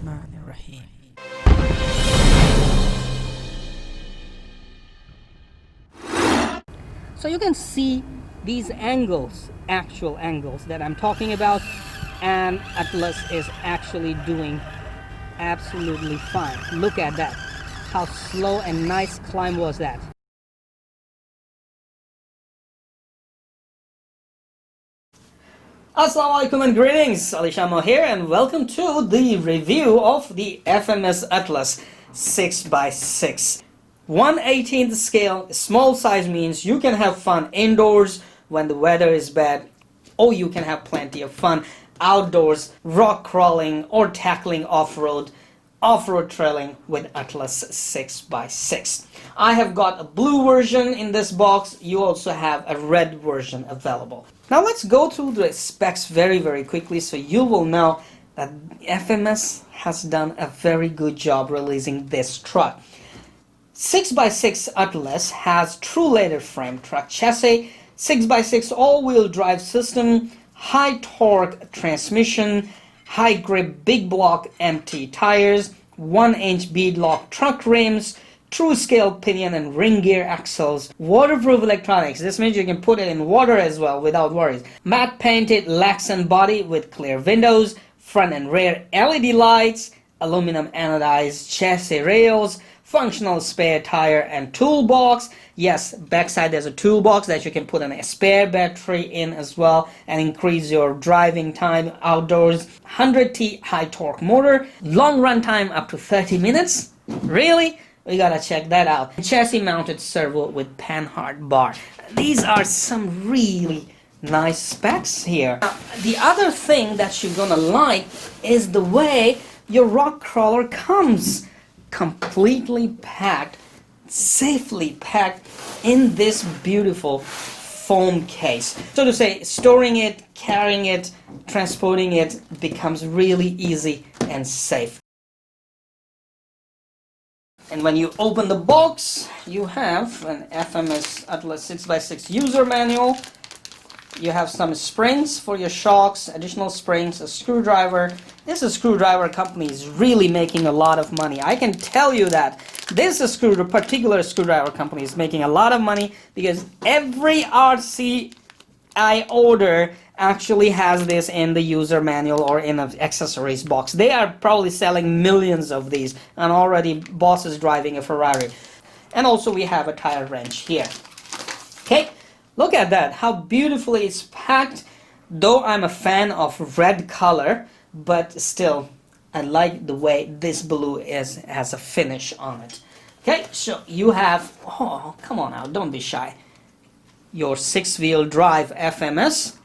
Bismillahirrahmanirrahim. So you can see these angles, actual angles that I'm talking about, and Atlas is actually doing absolutely fine. Look at that. How slow and nice climb was that. Assalamu alaikum and greetings, alishanmao here, and welcome to the review of the FMS Atlas 6x6. 1/18th scale, small size means you can have fun indoors when the weather is bad, or you can have plenty of fun outdoors, rock crawling or tackling off-road trailing with Atlas 6x6. I have got a blue version in this box. You also have a red version available. Now let's go through the specs very quickly so you will know that FMS has done a very good job releasing this truck. 6x6 Atlas has true leather frame truck chassis, 6x6 all-wheel drive system, high torque transmission, high grip big block empty tires, 1-inch beadlock truck rims, true scale pinion and ring gear axles, waterproof electronics. This means you can put it in water as well without worries. Matte painted Lexan body with clear windows, front and rear LED lights, aluminum anodized chassis rails, functional spare tire and toolbox. Yes, backside there's a toolbox that you can put a spare battery in as well and increase your driving time outdoors. 100T high torque motor, long run time up to 30 minutes. Really? We gotta check that out. Chassis mounted servo with panhard bar. These are some really nice specs here. Now, the other thing that you're gonna like is the way your rock crawler comes. Completely packed, safely packed in this beautiful foam case. So to say, storing it, carrying it, transporting it becomes really easy and safe. And when you open the box, you have an FMS Atlas 6x6 user manual. You have some springs for your shocks, additional springs, a screwdriver. This screwdriver company is really making a lot of money. I can tell you that this particular screwdriver company is making a lot of money because every RC I order actually has this in the user manual or in an accessories box. They are probably selling millions of these, and already boss is driving a Ferrari. And also we have a tire wrench here. Okay, look at that, how beautifully it's packed. Though I'm a fan of red color, but still I like the way this blue has a finish on it. Okay, so you have, oh come on now, don't be shy, your 6-wheel drive FMS.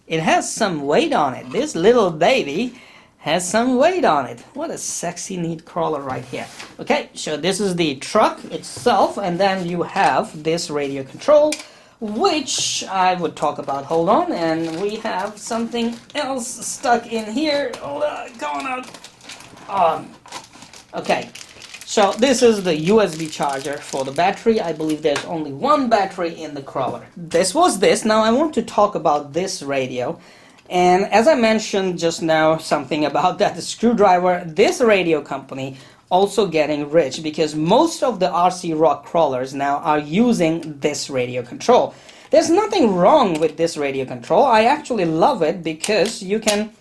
It has some weight on it. This little baby has some weight on it. What a sexy neat crawler right here. Okay, so this is the truck itself, and then you have this radio control, which I would talk about. Hold on, and we have something else stuck in here. Going out. Okay, so this is the USB charger for the battery. I believe there's only one battery in the crawler. Now I want to talk about this radio. And as I mentioned just now something about that screwdriver, this radio company also getting rich because most of the RC rock crawlers now are using this radio control. There's nothing wrong with this radio control. I actually love it because you can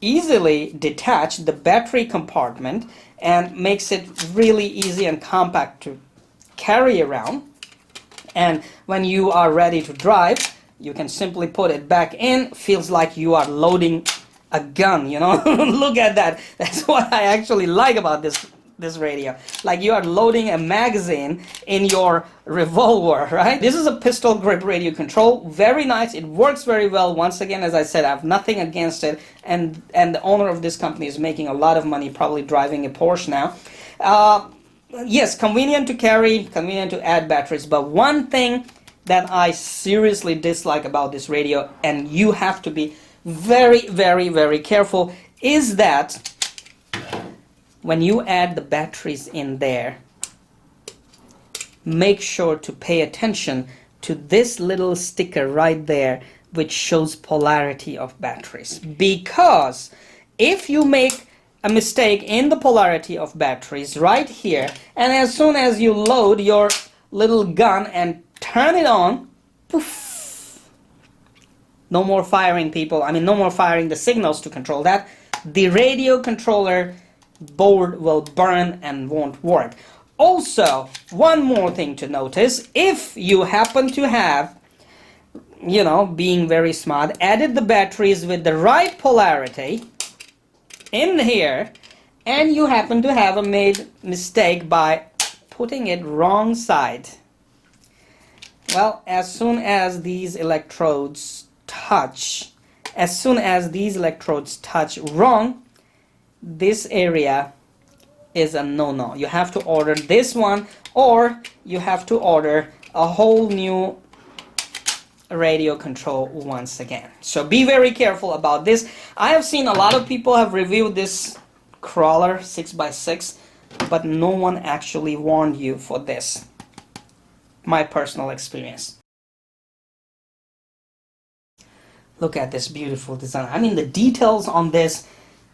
easily detach the battery compartment and makes it really easy and compact to carry around. And when you are ready to drive, you can simply put it back in. Feels like you are loading a gun, you know. Look at that. That's what I actually like about this radio. Like you are loading a magazine in your revolver, right? This is a pistol grip radio control. Very nice. It works very well. Once again, as I said, I have nothing against it. And the owner of this company is making a lot of money, probably driving a Porsche now. Yes, convenient to carry, convenient to add batteries. But one thing that I seriously dislike about this radio, and you have to be very careful, is that when you add the batteries in there, make sure to pay attention to this little sticker right there which shows polarity of batteries, because if you make a mistake in the polarity of batteries right here, and as soon as you load your little gun and turn it on, poof, no more firing, people. I mean, no more firing the signals to control that. The radio controller board will burn and won't work. Also, one more thing to notice: if you happen to have, you know, being very smart, added the batteries with the right polarity in here, and you happen to have a made mistake by putting it wrong side, well, as soon as these electrodes touch wrong, this area is a no-no. You have to order this one, or you have to order a whole new radio control once again. So be very careful about this. I have seen a lot of people have reviewed this crawler 6x6, but no one actually warned you for this. My personal experience. Look at this beautiful design. I mean, the details on this,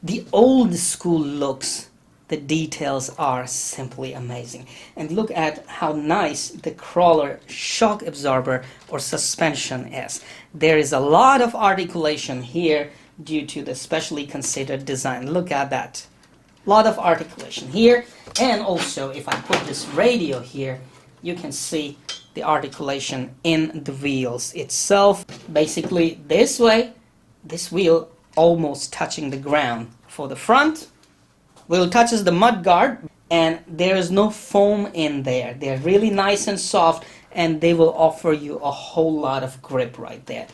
the old school looks, the details are simply amazing. And look at how nice the crawler shock absorber or suspension is. There is a lot of articulation here due to the specially considered design. Look at that. A lot of articulation here. And also, if I put this radio here, you can see the articulation in the wheels itself. Basically this way, this wheel almost touching the ground. For the front, wheel touches the mud guard, and there is no foam in there. They're really nice and soft, and they will offer you a whole lot of grip right there.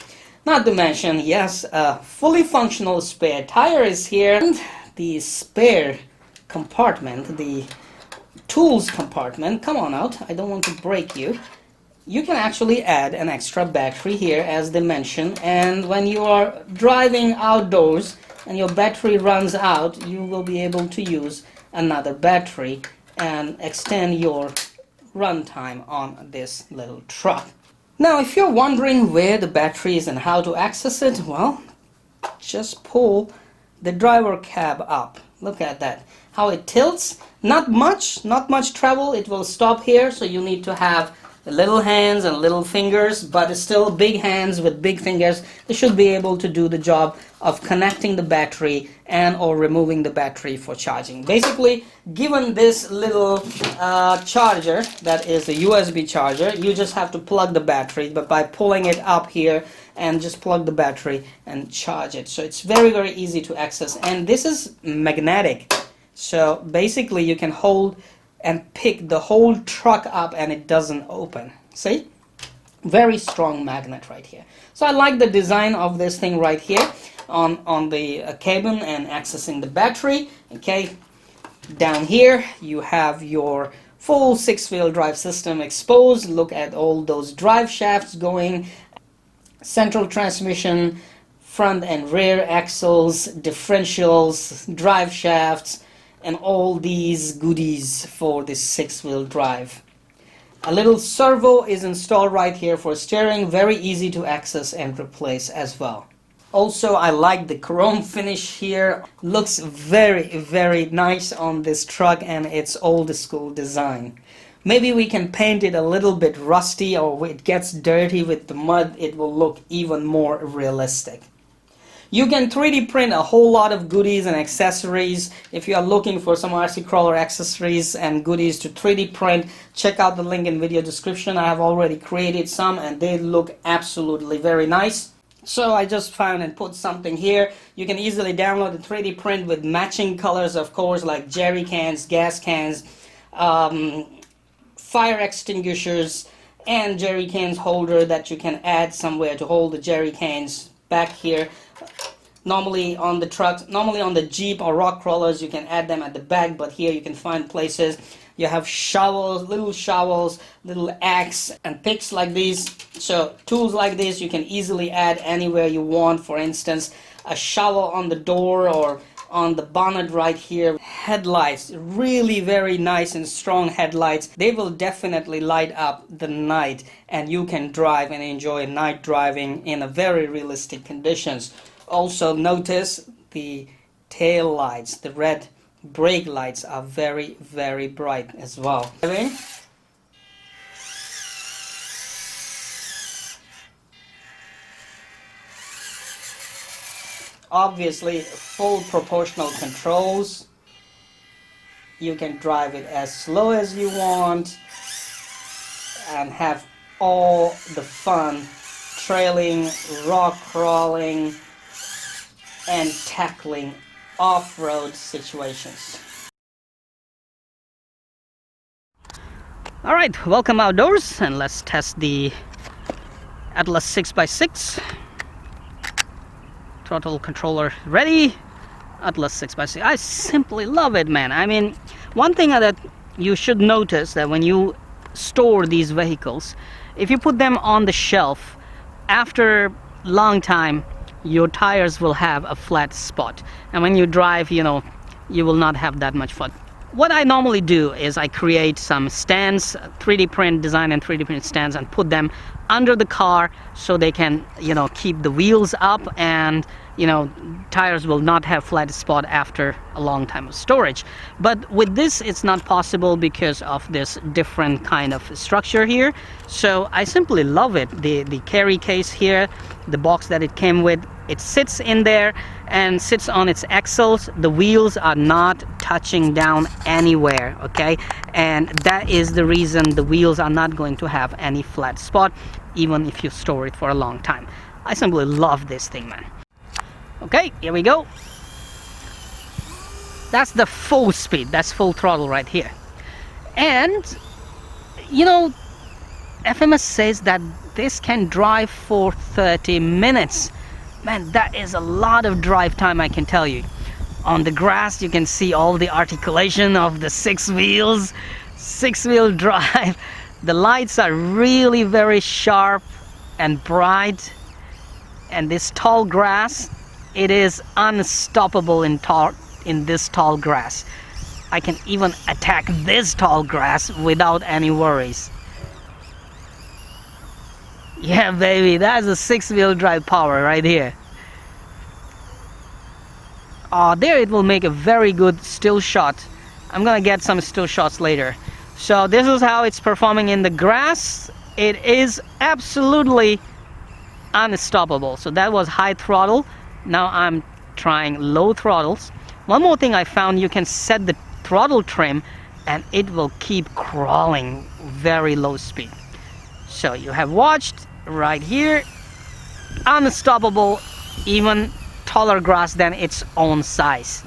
Not to mention, yes, a fully functional spare tire is here, and the spare compartment, the tools compartment, come on out, I don't want to break you. You can actually add an extra battery here, as they mentioned, and when you are driving outdoors and your battery runs out, you will be able to use another battery and extend your runtime on this little truck. Now, if you're wondering where the battery is and how to access it, well, just pull the driver cab up. Look at that, how it tilts. Not much travel. It will stop here, so you need to have little hands and little fingers, but still big hands with big fingers. They should be able to do the job of connecting the battery and or removing the battery for charging. Basically, given this little charger that is a USB charger, you just have to plug the battery, but by pulling it up here and just plug the battery and charge it. So it's very, very easy to access, and this is magnetic. So basically you can hold and pick the whole truck up and it doesn't open. See? Very strong magnet right here. So I like the design of this thing right here on the cabin and accessing the battery. Okay, down here you have your full 6-wheel drive system exposed. Look at all those drive shafts going, central transmission, front and rear axles, differentials, drive shafts, and all these goodies for this 6-wheel drive. A little servo is installed right here for steering, very easy to access and replace as well. Also, I like the chrome finish here. Looks very, very nice on this truck, and it's old school design. Maybe we can paint it a little bit rusty, or it gets dirty with the mud, it will look even more realistic. You can 3D print a whole lot of goodies and accessories. If you are looking for some RC crawler accessories and goodies to 3D print, check out the link in video description. I have already created some and they look absolutely very nice. So I just found and put something here. You can easily download the 3D print with matching colors, of course, like jerry cans, gas cans, fire extinguishers, and jerry cans holder that you can add somewhere to hold the jerry cans back here. Normally on the trucks, normally on the Jeep or rock crawlers, you can add them at the back, but here you can find places. You have shovels, little axe and picks like these. So tools like this you can easily add anywhere you want. For instance, a shovel on the door or on the bonnet right here. Headlights, really very nice and strong headlights. They will definitely light up the night, and you can drive and enjoy night driving in a very realistic conditions. Also notice the tail lights, the red brake lights are very, very bright as well. Obviously, full proportional controls. You can drive it as slow as you want and have all the fun trailing, rock crawling, and tackling off-road situations. Alright, welcome outdoors, and let's test the Atlas 6x6. Throttle controller ready. Atlas 6x6. I simply love it, man. I mean, one thing that you should notice, that when you store these vehicles, if you put them on the shelf, after a long time your tires will have a flat spot, and when you drive, you know, you will not have that much fun. What I normally do is I create some stands, 3D print, design and 3D print stands, and put them under the car so they can, you know, keep the wheels up, and you know, tires will not have flat spot after a long time of storage. But with this it's not possible because of this different kind of structure here. So I simply love it. The carry case here, the box that it came with, it sits in there and sits on its axles. The wheels are not touching down anywhere, okay? And that is the reason the wheels are not going to have any flat spot, even if you store it for a long time. I simply love this thing, man. Okay, here we go. That's the full speed, that's full throttle right here. And you know, FMS says that this can drive for 30 minutes. Man, that is a lot of drive time, I can tell you. On the grass you can see all the articulation of the six wheels, six-wheel drive. The lights are really very sharp and bright, and this tall grass, it is unstoppable in this tall grass. I can even attack this tall grass without any worries. Yeah, baby, that's a six-wheel drive power right here. Oh, there it will make a very good still shot. I'm gonna get some still shots later. So this is how it's performing in the grass. It is absolutely unstoppable. So that was high throttle. Now I'm trying low throttles. One more thing I found, you can set the throttle trim and it will keep crawling very low speed. So you have watched right here, unstoppable, even taller grass than its own size.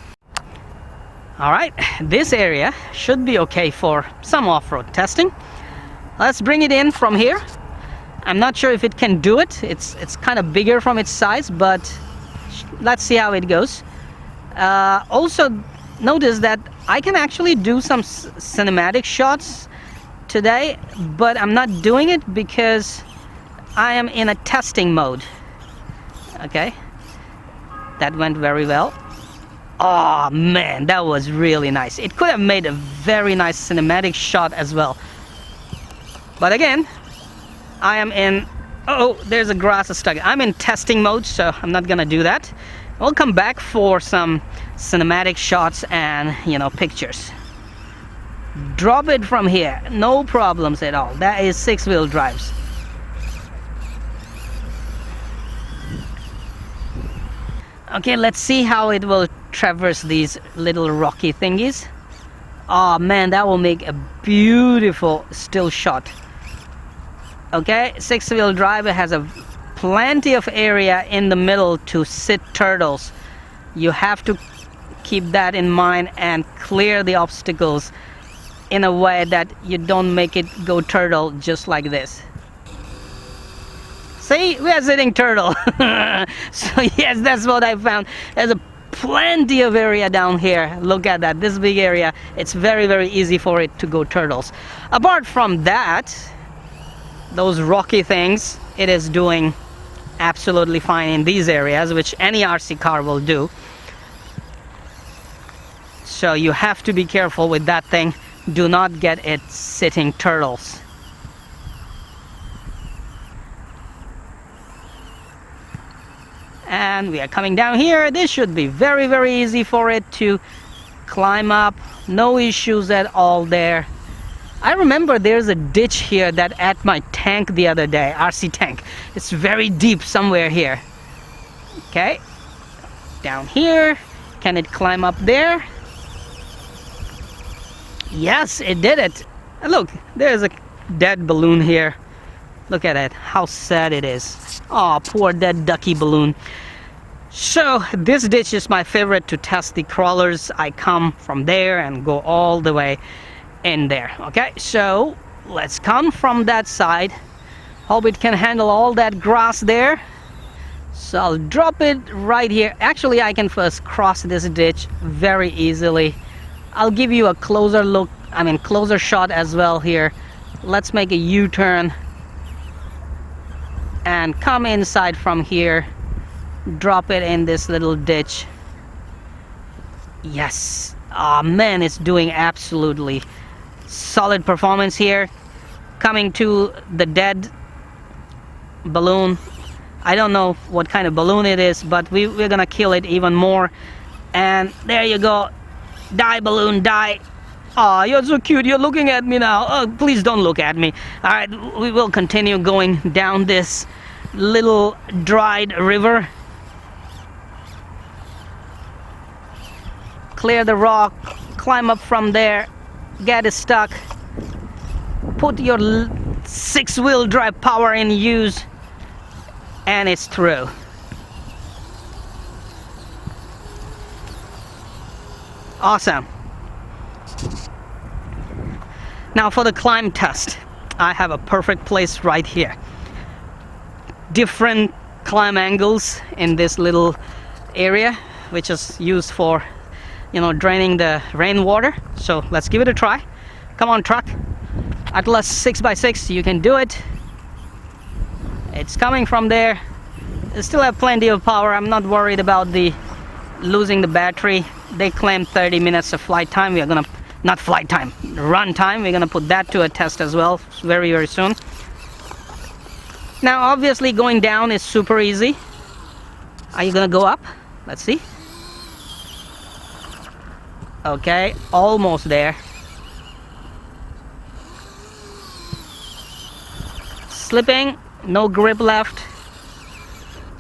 Alright, this area should be okay for some off-road testing. Let's bring it in from here. I'm not sure if it can do it. It's kind of bigger from its size, but let's see how it goes. Also notice that I can actually do some cinematic shots today, but I'm not doing it because I am in a testing mode. Okay, that went very well. Oh man, that was really nice. It could have made a very nice cinematic shot as well, but again, I am in, oh, there's a grass stuck. I'm in testing mode, so I'm not gonna do that. We'll come back for some cinematic shots and, you know, pictures. Drop it from here, no problems at all. That is six-wheel drives. Okay, let's see how it will traverse these little rocky thingies. Oh man, that will make a beautiful still shot. Okay, six-wheel drive has a plenty of area in the middle to sit turtles. You have to keep that in mind and clear the obstacles in a way that you don't make it go turtle just like this. See, we are sitting turtle. So yes, that's what I found. There's a plenty of area down here. Look at that, this big area. It's very, very easy for it to go turtles. Apart from that, those rocky things, it is doing absolutely fine in these areas, which any RC car will do. So you have to be careful with that thing. Do not get it sitting turtles. and we are coming down here. This should be very, very easy for it to climb up. No issues at all there. I remember there's a ditch here that at my tank the other day, RC tank. It's very deep somewhere here. Okay, down here. Can it climb up there? Yes, it did it. And look, there's a dead balloon here. Look at it, how sad it is. Oh, poor dead ducky balloon. So this ditch is my favorite to test the crawlers. I come from there and go all the way in there. Okay, so let's come from that side. Hope it can handle all that grass there. So I'll drop it right here. Actually, I can first cross this ditch very easily. I'll give you a closer look, closer shot as well here. Let's make a U-turn and come inside from here. Drop it in this little ditch. Yes. Oh man, it's doing absolutely solid performance here. Coming to the dead balloon. I don't know what kind of balloon it is, but we're gonna kill it even more. And there you go. Die, balloon, die. Oh, you're so cute. You're looking at me now. Oh, please don't look at me. All right, we will continue going down this little dried river. Clear the rock, climb up from there, get it stuck. Put your 6-wheel drive power in use, and it's through. Awesome. Now for the climb test, I have a perfect place right here. Different climb angles in this little area, which is used for, draining the rainwater. So let's give it a try. Come on, truck. Atlas 6x6, you can do it. It's coming from there. I still have plenty of power. I'm not worried about losing the battery. They claim 30 minutes of flight time. We are gonna, not flight time, run time. We're gonna put that to a test as well very, very soon. Now obviously going down is super easy. Are you gonna go up? Let's see. Okay, almost there. Slipping, no grip left.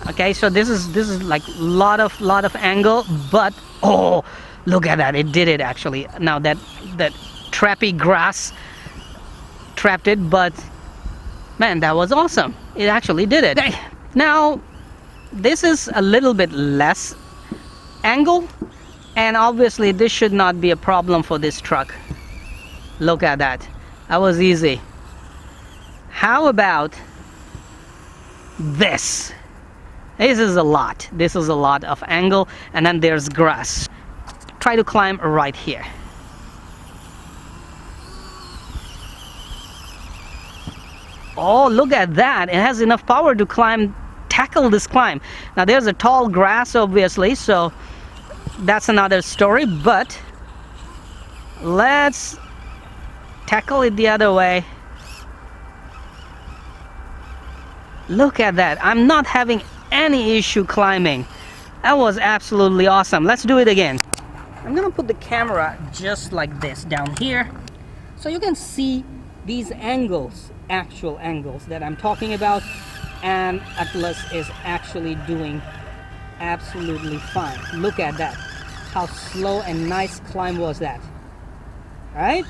Okay, so this is like lot of angle, but oh, look at that, it did it actually. Now that trappy grass trapped it, but man, that was awesome. It actually did it. Okay, now this is a little bit less angle, and obviously this should not be a problem for this truck. Look at that. That was easy. How about this? This is a lot. This is a lot of angle, and then there's grass. Try to climb right here. Oh, look at that. It has enough power to tackle this climb. Now there's a tall grass obviously, so that's another story, but let's tackle it the other way. Look at that. I'm not having any issue climbing. That was absolutely awesome. Let's do it again. I'm gonna put the camera just like this down here so you can see these angles, actual angles that I'm talking about, and Atlas is actually doing absolutely fine. Look at that. How slow and nice climb was that? Right?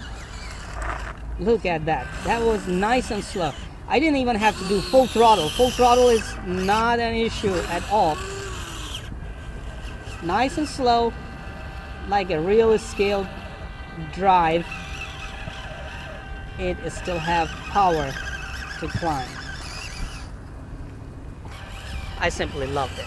Look at that. That was nice and slow. I didn't even have to do full throttle. Full throttle is not an issue at all. Nice and slow, like a real scaled drive. It still have power to climb. I simply loved it.